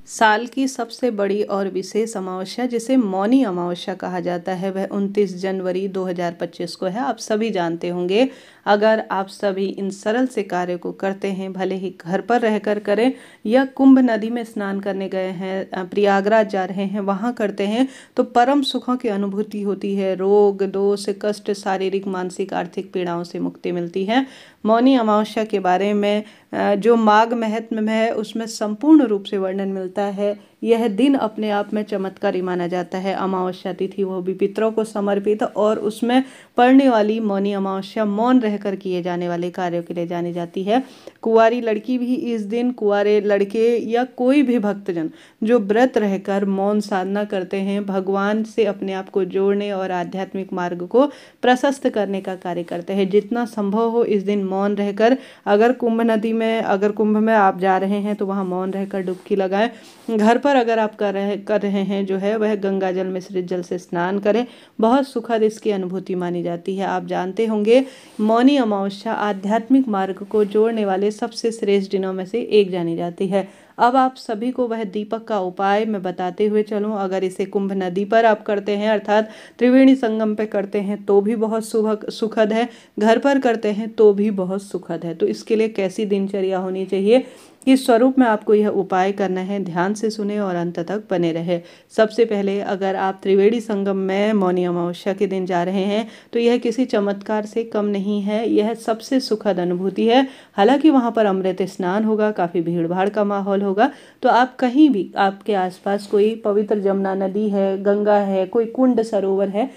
साल की सबसे बड़ी और विशेष अमावस्या जिसे मौनी अमावस्या कहा जाता है वह 29 जनवरी 2025 को है। आप सभी जानते होंगे। अगर आप सभी इन सरल से कार्य को करते हैं, भले ही घर पर रहकर करें या कुंभ नदी में स्नान करने गए हैं, प्रयागराज जा रहे हैं, वहाँ करते हैं, तो परम सुखों की अनुभूति होती है। रोग दोष कष्ट शारीरिक मानसिक आर्थिक पीड़ाओं से मुक्ति मिलती है। मौनी अमावस्या के बारे में जो माघ महत्म में है उसमें संपूर्ण रूप से वर्णन मिलता है। यह दिन अपने आप में चमत्कारी माना जाता है। अमावस्या तिथि वो भी पितरों को समर्पित और उसमें पड़ने वाली मौनी अमावस्या मौन रहकर किए जाने वाले कार्यों के लिए जानी जाती है। कुंवारी लड़की भी इस दिन, कुंवारे लड़के या कोई भी भक्तजन जो व्रत रहकर मौन साधना करते हैं, भगवान से अपने आप को जोड़ने और आध्यात्मिक मार्ग को प्रशस्त करने का कार्य करते हैं। जितना संभव हो इस दिन मौन रहकर, अगर कुंभ में आप जा रहे हैं तो वहाँ मौन रहकर डुबकी लगाएं। घर पर अगर आप कर रहे हैं जो है वह गंगा जल मिश्रित जल से स्नान करें। बहुत सुखद इसकी अनुभूति मानी जाती है। आप जानते होंगे मौनी अमावस्या आध्यात्मिक मार्ग को जोड़ने वाले सबसे श्रेष्ठ दिनों में से एक जानी जाती है। अब आप सभी को वह दीपक का उपाय मैं बताते हुए चलूं। अगर इसे कुंभ नदी पर आप करते हैं अर्थात त्रिवेणी संगम पे करते हैं तो भी बहुत सुखद है, घर पर करते हैं तो भी बहुत सुखद है। तो इसके लिए कैसी दिनचर्या होनी चाहिए, किस स्वरूप में आपको यह उपाय करना है, ध्यान से सुने और अंत तक बने रहे। सबसे पहले अगर आप त्रिवेणी संगम में मौनी अमावस्या के दिन जा रहे हैं तो यह किसी चमत्कार से कम नहीं है, यह सबसे सुखद अनुभूति है। हालांकि वहाँ पर अमृत स्नान होगा, काफ़ी भीड़ भाड़ का माहौल होगा, तो आप कहीं भी आपके आसपास कोई पवित्र जमुना नदी है, गंगा है, कोई कुंड सरोवर है,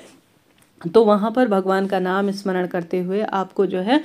तो वहाँ पर भगवान का नाम स्मरण करते हुए आपको जो है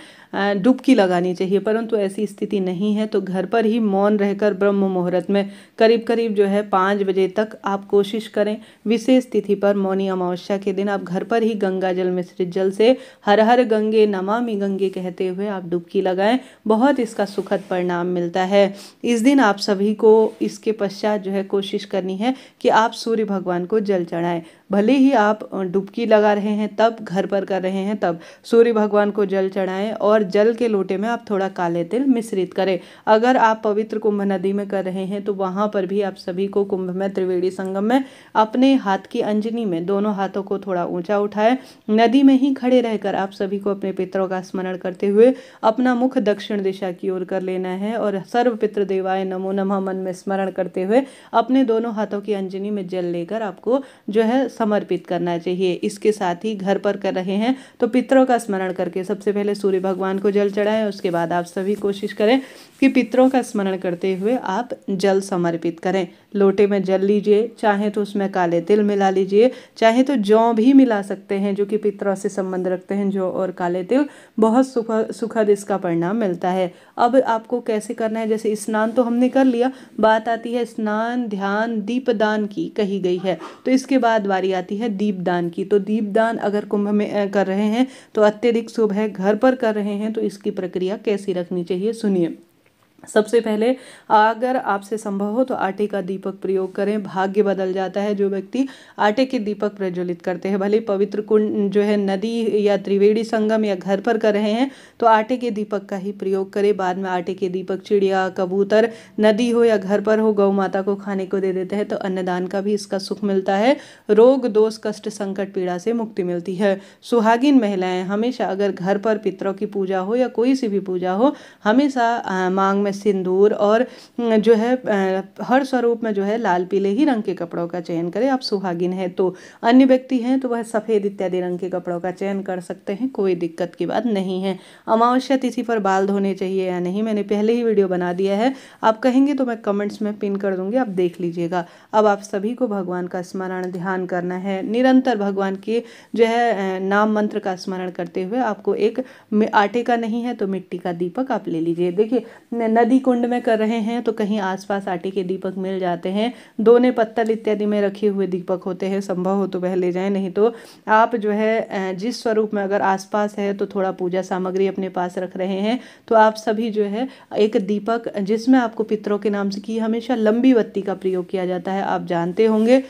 डुबकी लगानी चाहिए। परंतु ऐसी स्थिति नहीं है तो घर पर ही मौन रहकर ब्रह्म मुहूर्त में करीब करीब जो है 5 बजे तक आप कोशिश करें। विशेष तिथि पर मौनी अमावस्या के दिन आप घर पर ही गंगा जल मिश्रित जल से हर हर गंगे नमामि गंगे कहते हुए आप डुबकी लगाएं। बहुत इसका सुखद परिणाम मिलता है। इस दिन आप सभी को इसके पश्चात जो है कोशिश करनी है कि आप सूर्य भगवान को जल चढ़ाएं। भले ही आप डुबकी लगा रहे हैं तब, घर पर कर रहे हैं तब, सूर्य भगवान को जल चढ़ाएं और जल के लोटे में आप थोड़ा काले तिल मिश्रित करें। अगर आप पवित्र कुंभ नदी में कर रहे हैं तो वहाँ पर भी आप सभी को कुंभ में त्रिवेणी संगम में अपने हाथ की अंजनी में दोनों हाथों को थोड़ा ऊंचा उठाएं। नदी में ही खड़े रहकर आप सभी को अपने पितरों का स्मरण करते हुए अपना मुख दक्षिण दिशा की ओर कर लेना है और सर्व पितृ देवाय नमो नमः मन में स्मरण करते हुए अपने दोनों हाथों की अंजनी में जल लेकर आपको जो है समर्पित करना चाहिए। इसके साथ ही घर पर कर रहे हैं तो पितरों का स्मरण करके सबसे पहले सूर्य भगवान को जल चढ़ाएं। उसके बाद आप सभी कोशिश करें कि पितरों का स्मरण करते हुए आप जल समर्पित करें। लोटे में जल लीजिए, चाहे तो उसमें काले तिल मिला लीजिए, चाहे तो जौ भी मिला सकते हैं जो कि पितरों से संबंध रखते हैं। जौ और काले तिल बहुत सुखद इसका परिणाम मिलता है। अब आपको कैसे करना है, जैसे स्नान तो हमने कर लिया, बात आती है स्नान ध्यान दीपदान की कही गई है, तो इसके बाद बारी आती है दीपदान की। तो दीपदान अगर कुंभ में कर रहे हैं तो अत्यधिक शुभ है, घर पर कर रहे हैं तो इसकी प्रक्रिया कैसी रखनी चाहिए सुनिए। सबसे पहले अगर आपसे संभव हो तो आटे का दीपक प्रयोग करें। भाग्य बदल जाता है जो व्यक्ति आटे के दीपक प्रज्वलित करते हैं। भले पवित्र कुंड जो है नदी या त्रिवेणी संगम या घर पर कर रहे हैं तो आटे के दीपक का ही प्रयोग करें। बाद में आटे के दीपक चिड़िया कबूतर, नदी हो या घर पर हो, गौ माता को खाने को दे देते हैं तो अन्नदान का भी इसका सुख मिलता है। रोग दोष कष्ट संकट पीड़ा से मुक्ति मिलती है। सुहागिन महिलाएं हमेशा अगर घर पर पितरों की पूजा हो या कोई सी भी पूजा हो, हमेशा मांग में सिंदूर और जो है हर स्वरूप में जो है लाल पीले ही रंग के कपड़ों का चयन करें। आप सुहागिन हैं तो, अन्य व्यक्ति हैं तो वह सफ़ेद इत्यादि रंग के कपड़ों का चयन कर सकते हैं, कोई दिक्कत की बात नहीं है। अमावस्या तिथि पर बाल धोने चाहिए या नहीं, मैंने पहले ही वीडियो बना दिया है, आप कहेंगे तो मैं कमेंट्स में पिन कर दूंगी, आप देख लीजिएगा। अब आप सभी को भगवान का स्मरण ध्यान करना है। निरंतर भगवान के जो है नाम मंत्र का स्मरण करते हुए आपको एक आटे का नहीं है तो मिट्टी का दीपक आप ले लीजिए। देखिए नदी कुंड में कर रहे हैं तो कहीं आसपास आटे के दीपक मिल जाते हैं, दोने पत्तल इत्यादि में रखे हुए दीपक होते हैं, संभव हो तो वह ले जाएं। नहीं तो आप जो है जिस स्वरूप में अगर आसपास है तो थोड़ा पूजा सामग्री अपने पास रख रहे हैं तो आप सभी जो है एक दीपक जिसमें आपको पितरों के नाम से की हमेशा लंबी बत्ती का प्रयोग किया जाता है। आप जानते होंगे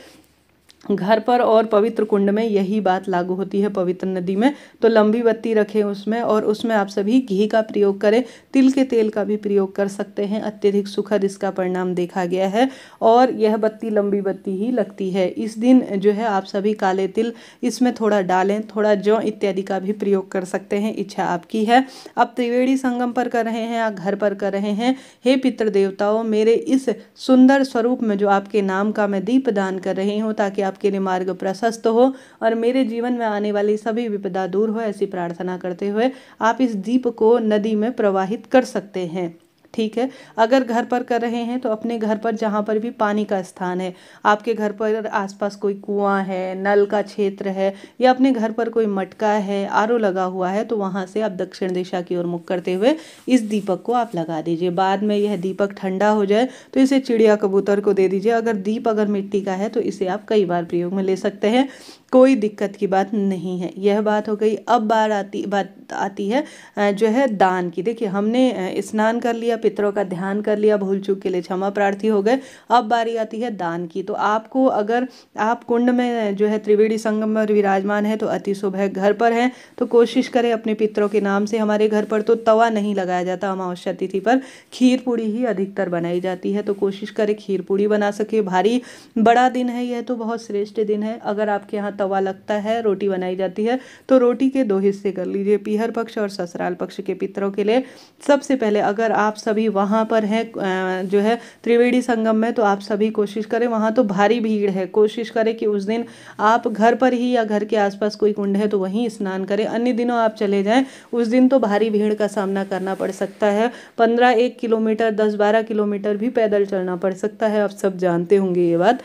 घर पर और पवित्र कुंड में यही बात लागू होती है। पवित्र नदी में तो लंबी बत्ती रखें उसमें, और उसमें आप सभी घी का प्रयोग करें, तिल के तेल का भी प्रयोग कर सकते हैं। अत्यधिक सुखद इसका परिणाम देखा गया है, और यह बत्ती लंबी बत्ती ही लगती है। इस दिन जो है आप सभी काले तिल इसमें थोड़ा डालें, थोड़ा जौ इत्यादि का भी प्रयोग कर सकते हैं, इच्छा आपकी है। अब त्रिवेणी संगम पर कर रहे हैं या घर पर कर रहे हैं, हे पितृ देवताओं, मेरे इस सुंदर स्वरूप में जो आपके नाम का मैं दीप दान कर रही हूँ, ताकि आपके लिए मार्ग प्रशस्त हो और मेरे जीवन में आने वाली सभी विपदा दूर हो, ऐसी प्रार्थना करते हुए आप इस दीप को नदी में प्रवाहित कर सकते हैं। ठीक है। अगर घर पर कर रहे हैं तो अपने घर पर जहाँ पर भी पानी का स्थान है, आपके घर पर आसपास कोई कुआं है, नल का क्षेत्र है, या अपने घर पर कोई मटका है, आरओ लगा हुआ है, तो वहाँ से आप दक्षिण दिशा की ओर मुख करते हुए इस दीपक को आप लगा दीजिए। बाद में यह दीपक ठंडा हो जाए तो इसे चिड़िया कबूतर को दे दीजिए। अगर दीप अगर मिट्टी का है तो इसे आप कई बार प्रयोग में ले सकते हैं, कोई दिक्कत की बात नहीं है। यह बात हो गई। अब बात आती है जो है दान की। देखिए, हमने स्नान कर लिया, पितरों का ध्यान कर लिया, भूल चूक के लिए क्षमा प्रार्थी हो गए। अब बारी आती है दान की। तो आपको, अगर आप कुंड में जो है त्रिवेणी संगम में विराजमान है तो अति शुभ है। घर पर है तो कोशिश करें अपने पितरों के नाम से। हमारे घर पर तो तवा नहीं लगाया जाता अमावस्या तिथि पर, खीर पूड़ी ही अधिकतर बनाई जाती है, तो कोशिश करें खीर पूड़ी बना सके। भारी बड़ा दिन है यह, तो बहुत श्रेष्ठ दिन है। अगर आपके यहाँ तवा लगता है, रोटी बनाई जाती है, तो रोटी के 2 हिस्से कर लीजिए, पीहर पक्ष और ससुराल पक्ष के पितरों के लिए। सबसे पहले अगर आप सभी वहाँ पर हैं जो है त्रिवेणी संगम में, तो आप सभी कोशिश करें, वहाँ तो भारी भीड़ है, कोशिश करें कि उस दिन आप घर पर ही या घर के आसपास कोई कुंड है तो वहीं स्नान करें। अन्य दिनों आप चले जाएं, उस दिन तो भारी भीड़ का सामना करना पड़ सकता है। 15-1 किलोमीटर, 10-12 किलोमीटर भी पैदल चलना पड़ सकता है, आप सब जानते होंगे ये बात।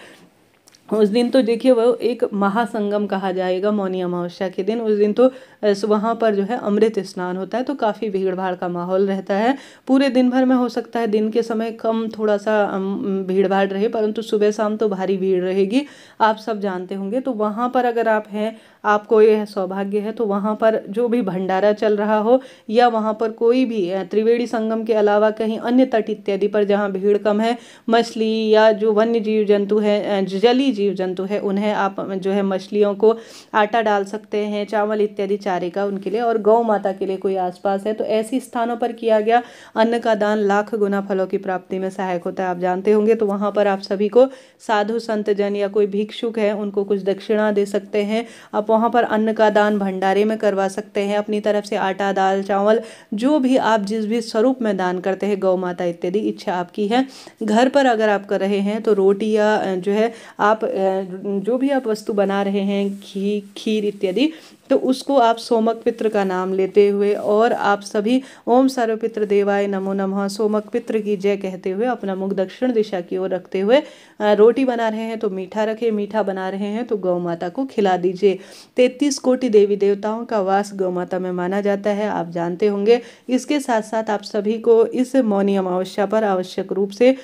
उस दिन तो देखिए वो एक महासंगम कहा जाएगा मौनी अमावस्या के दिन। उस दिन तो वहाँ पर जो है अमृत स्नान होता है, तो काफ़ी भीड़ भाड़ का माहौल रहता है। पूरे दिन भर में हो सकता है दिन के समय कम थोड़ा सा भीड़ भाड़ रहे, परंतु सुबह शाम तो भारी भीड़ रहेगी, आप सब जानते होंगे। तो वहाँ पर अगर आप हैं, आपको यह सौभाग्य है, तो वहाँ पर जो भी भंडारा चल रहा हो, या वहाँ पर कोई भी त्रिवेणी संगम के अलावा कहीं अन्य तट इत्यादि पर जहाँ भीड़ कम है, मछली या जो वन्य जीव जंतु है, जलीय जीव जंतु है, उन्हें आप जो है मछलियों को आटा डाल सकते हैं, चावल इत्यादि चारे का उनके लिए। और गौ माता के लिए कोई आसपास है तो ऐसी स्थानों पर किया गया अन्न का दान लाख गुना फलों की प्राप्ति में सहायक होता है, आप जानते होंगे। तो वहाँ पर आप सभी को साधु संत जन या कोई भिक्षुक है उनको कुछ दक्षिणा दे सकते हैं। आप वहाँ पर अन्न का दान भंडारे में करवा सकते हैं, अपनी तरफ से आटा, दाल, चावल, जो भी आप जिस भी स्वरूप में दान करते हैं, गौ माता इत्यादि, इच्छा आपकी है। घर पर अगर आप कर रहे हैं तो रोटी या जो है आप जो भी आप वस्तु बना रहे हैं, घी, खीर इत्यादि, तो उसको आप सोमक पितृ का नाम लेते हुए और आप सभी ओम सर्वपितृ देवाय नमो नमः, सोमक पितृ की जय कहते हुए अपना मुख दक्षिण दिशा की ओर रखते हुए रोटी बना रहे हैं तो मीठा रखें, मीठा बना रहे हैं तो गौ माता को खिला दीजिए। 33 कोटि देवी देवताओं का वास गौ माता में माना जाता है, आप जानते होंगे। इसके साथ साथ आप सभी को इस मौनी अमावस्या पर आवश्यक रूप से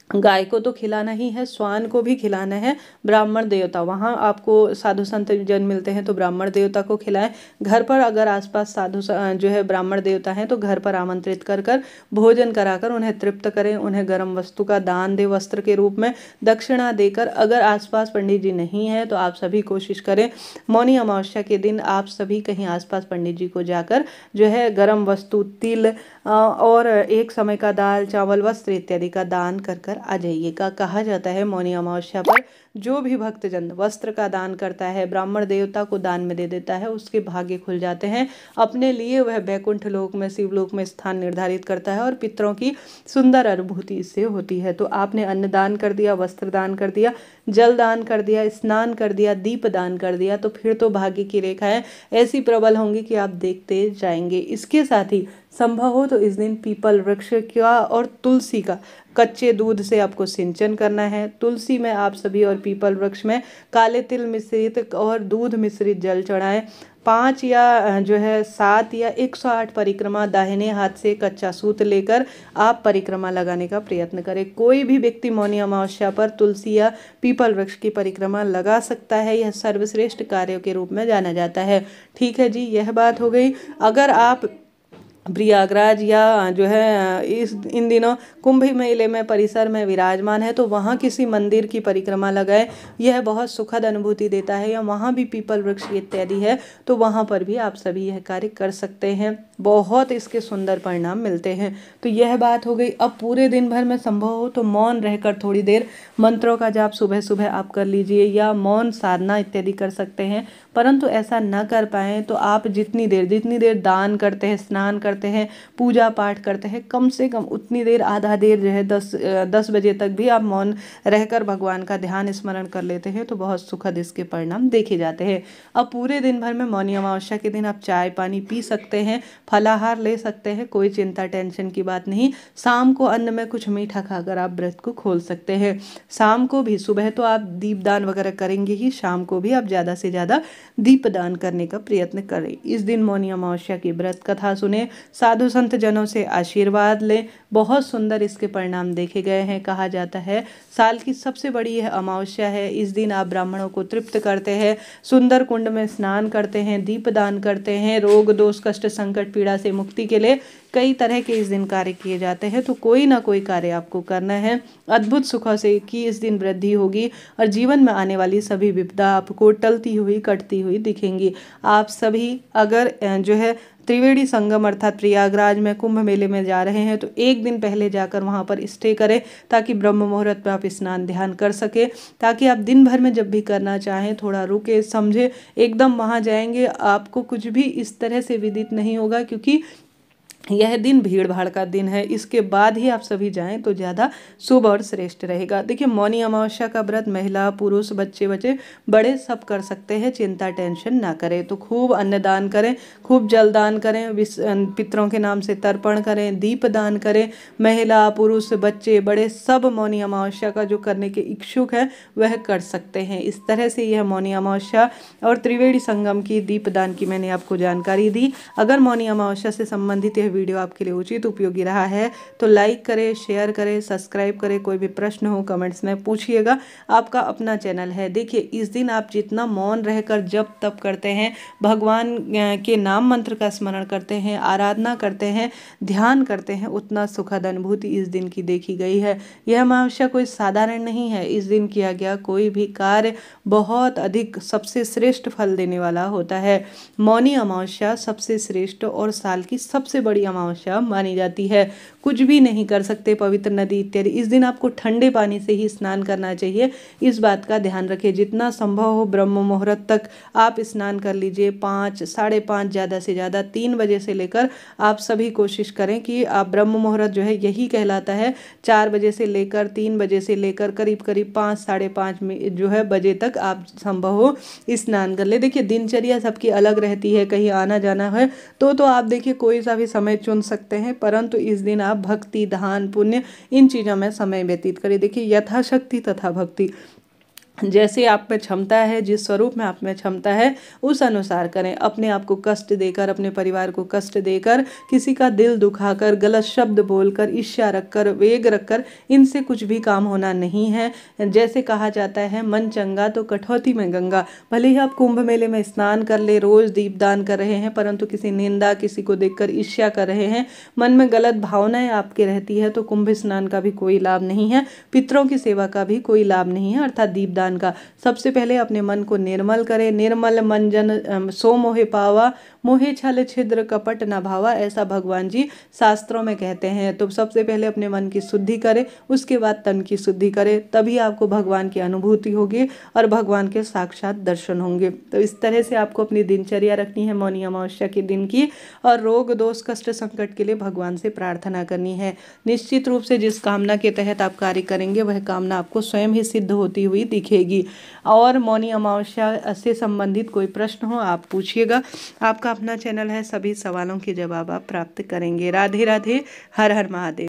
गाय को तो खिलाना ही है, स्वान को भी खिलाना है, ब्राह्मण देवता, वहाँ आपको साधु संत जन मिलते हैं तो ब्राह्मण देवता को खिलाएं। घर पर अगर आसपास साधु जो है ब्राह्मण देवता हैं तो घर पर आमंत्रित कर कर भोजन कराकर उन्हें तृप्त करें, उन्हें गर्म वस्तु का दान दे, वस्त्र के रूप में दक्षिणा देकर। अगर आसपास पंडित जी नहीं है तो आप सभी कोशिश करें मौनी अमावस्या के दिन आप सभी कहीं आसपास पंडित जी को जाकर जो है गर्म वस्तु, तिल और एक समय का दाल, चावल, वस्त्र इत्यादि का दान कर कर आ जाइएगा। कहा जाता है मौनी अमावस्या पर जो भी भक्तजन वस्त्र का दान करता है, ब्राह्मण देवता को दान में दे देता है, उसके भाग्य खुल जाते हैं, अपने लिए वह बैकुंठ लोक में, शिवलोक में स्थान निर्धारित करता है और पितरों की सुंदर अनुभूति इससे होती है। तो आपने अन्न दान कर दिया, वस्त्र दान कर दिया, जल दान कर दिया, स्नान कर दिया, दीप दान कर दिया, तो फिर तो भाग्य की रेखाएं ऐसी प्रबल होंगी कि आप देखते जाएंगे। इसके साथ ही संभव हो तो इस दिन पीपल वृक्ष का और तुलसी का कच्चे दूध से आपको सिंचन करना है। तुलसी में आप सभी और पीपल वृक्ष में काले तिल मिश्रित और दूध मिश्रित जल चढ़ाएं। 5 या जो है 7 या 108 परिक्रमा दाहिने हाथ से कच्चा सूत लेकर आप परिक्रमा लगाने का प्रयत्न करें। कोई भी व्यक्ति मौनी अमावस्या पर तुलसी या पीपल वृक्ष की परिक्रमा लगा सकता है, यह सर्वश्रेष्ठ कार्यों के रूप में जाना जाता है। ठीक है जी, यह बात हो गई। अगर आप प्रयागराज या जो है इन दिनों कुंभ मेले में परिसर में विराजमान है, तो वहाँ किसी मंदिर की परिक्रमा लगाए, यह बहुत सुखद अनुभूति देता है। या वहाँ भी पीपल वृक्ष इत्यादि है तो वहाँ पर भी आप सभी यह कार्य कर सकते हैं, बहुत इसके सुंदर परिणाम मिलते हैं। तो यह बात हो गई। अब पूरे दिन भर में संभव हो तो मौन रहकर थोड़ी देर मंत्रों का जाप सुबह सुबह आप कर लीजिए, या मौन साधना इत्यादि कर सकते हैं। परंतु ऐसा न कर पाएँ तो आप जितनी देर दान करते हैं, स्नान करते हैं, पूजा पाठ करते हैं, कम से कम उतनी देर, आधा देर जो है 10 बजे तक भी आप मौन रहकर भगवान का ध्यान स्मरण कर लेते हैं तो बहुत सुखद इसके परिणाम देखे जाते हैं। अब पूरे दिन भर में मौनी अमावस्या के दिन आप चाय पानी पी सकते हैं, फलाहार ले सकते हैं, कोई चिंता टेंशन की बात नहीं। शाम को अन्न में कुछ मीठा खाकर आप व्रत को खोल सकते हैं। शाम को भी, सुबह तो आप दीपदान वगैरह करेंगे ही, शाम को भी आप ज़्यादा से ज़्यादा दीपदान करने का प्रयत्न करें। इस दिन मौनी अमावस्या की व्रत कथा सुने, साधु संत जनों से आशीर्वाद लें, बहुत सुंदर इसके परिणाम देखे गए हैं। कहा जाता है साल की सबसे बड़ी यह अमावस्या है, इस दिन आप ब्राह्मणों को तृप्त करते हैं, सुंदर कुंड में स्नान करते हैं, दीपदान करते हैं, रोग दोष कष्ट संकट पीड़ा से मुक्ति के लिए कई तरह के इस दिन कार्य किए जाते हैं। तो कोई ना कोई कार्य आपको करना है, अद्भुत सुखों से की इस दिन वृद्धि होगी और जीवन में आने वाली सभी विपदा आपको टलती हुई कटती हुई दिखेंगी। आप सभी अगर जो है त्रिवेणी संगम अर्थात प्रयागराज में कुंभ मेले में जा रहे हैं तो एक दिन पहले जाकर वहां पर स्टे करें, ताकि ब्रह्म मुहूर्त में आप स्नान ध्यान कर सके, ताकि आप दिन भर में जब भी करना चाहें थोड़ा रुके समझे, एकदम वहां जाएंगे आपको कुछ भी इस तरह से विदित नहीं होगा, क्योंकि यह दिन भीड़ भाड़ का दिन है। इसके बाद ही आप सभी जाएं तो ज़्यादा शुभ और श्रेष्ठ रहेगा। देखिए मौनी अमावस्या का व्रत महिला पुरुष बच्चे बड़े सब कर सकते हैं, चिंता टेंशन ना करें। तो खूब अन्नदान करें, खूब जलदान करें, पितरों के नाम से तर्पण करें, दीप दान करें। महिला पुरुष बच्चे बड़े सब मौनी अमावस्या का जो करने के इच्छुक है वह कर सकते हैं। इस तरह से यह मौनी अमावस्या और त्रिवेणी संगम की दीपदान की मैंने आपको जानकारी दी। अगर मौनी अमावस्या से संबंधित यह वीडियो आपके लिए उचित उपयोगी रहा है तो लाइक करें, शेयर करें, सब्सक्राइब करें। कोई भी प्रश्न हो कमेंट्स में पूछिएगा, आपका अपना चैनल है। देखिए इस दिन आप जितना मौन रहकर जप तप करते हैं, भगवान के नाम मंत्र का स्मरण करते हैं, आराधना करते हैं, ध्यान करते हैं, उतना सुखद अनुभूति इस दिन की देखी गई है। यह अमावस्या कोई साधारण नहीं है, इस दिन किया गया कोई भी कार्य बहुत अधिक सबसे श्रेष्ठ फल देने वाला होता है। मौनी अमावस्या सबसे श्रेष्ठ और साल की सबसे बड़ी अमावस्या मानी जाती है। कुछ भी नहीं कर सकते पवित्र नदी इत्यादि, इस दिन आपको ठंडे पानी से ही स्नान करना चाहिए, इस बात का ध्यान रखें। जितना संभव हो ब्रह्म मुहूर्त तक आप स्नान कर लीजिए, 5 साढ़े 5 ज़्यादा से ज़्यादा 3 बजे से लेकर आप सभी कोशिश करें कि आप ब्रह्म मुहूर्त जो है यही कहलाता है 4 बजे से लेकर 3 बजे से लेकर करीब करीब 5 साढ़े 5 में जो है बजे तक आप संभव हो स्नान कर ले। देखिए दिनचर्या सबकी अलग रहती है, कहीं आना जाना है तो आप देखिए कोई सा भी समय चुन सकते हैं, परंतु इस दिन आप भक्ति दान पुण्य इन चीज़ों में समय व्यतीत करें। देखिए यथाशक्ति तथा भक्ति, जैसे आप में क्षमता है, जिस स्वरूप में आप में क्षमता है उस अनुसार करें। अपने आप को कष्ट देकर, अपने परिवार को कष्ट देकर, किसी का दिल दुखाकर, गलत शब्द बोलकर, ईर्ष्या रखकर, वेग रखकर इनसे कुछ भी काम होना नहीं है। जैसे कहा जाता है मन चंगा तो कठौती में गंगा। भले ही आप कुंभ मेले में स्नान कर ले, रोज दीपदान कर रहे हैं, परंतु किसी निंदा, किसी को देखकर ईर्ष्या कर रहे हैं, मन में गलत भावनाएं आपके रहती है, तो कुंभ स्नान का भी कोई लाभ नहीं है, पितरों की सेवा का भी कोई लाभ नहीं है। अर्थात दीपदान का सबसे पहले अपने मन को निर्मल करें। निर्मल मन जन सो मोहे पावा, मोहे छल छिद्र कपट न भावा, ऐसा भगवान जी शास्त्रों में कहते हैं। तो सबसे पहले अपने मन की शुद्धि करें, उसके बाद तन की शुद्धि करें, तभी आपको भगवान की अनुभूति होगी और भगवान के साक्षात दर्शन होंगे। तो इस तरह से आपको अपनी दिनचर्या रखनी है मौनी अमावस्या के दिन की, और रोग दोष कष्ट संकट के लिए भगवान से प्रार्थना करनी है। निश्चित रूप से जिस कामना के तहत आप कार्य करेंगे वह कामना आपको स्वयं ही सिद्ध होती हुई दिखेगी। और मौनी अमावस्या से संबंधित कोई प्रश्न हो आप पूछिएगा, आपका अपना चैनल है, सभी सवालों के जवाब आप प्राप्त करेंगे। राधे राधे, हर हर महादेव।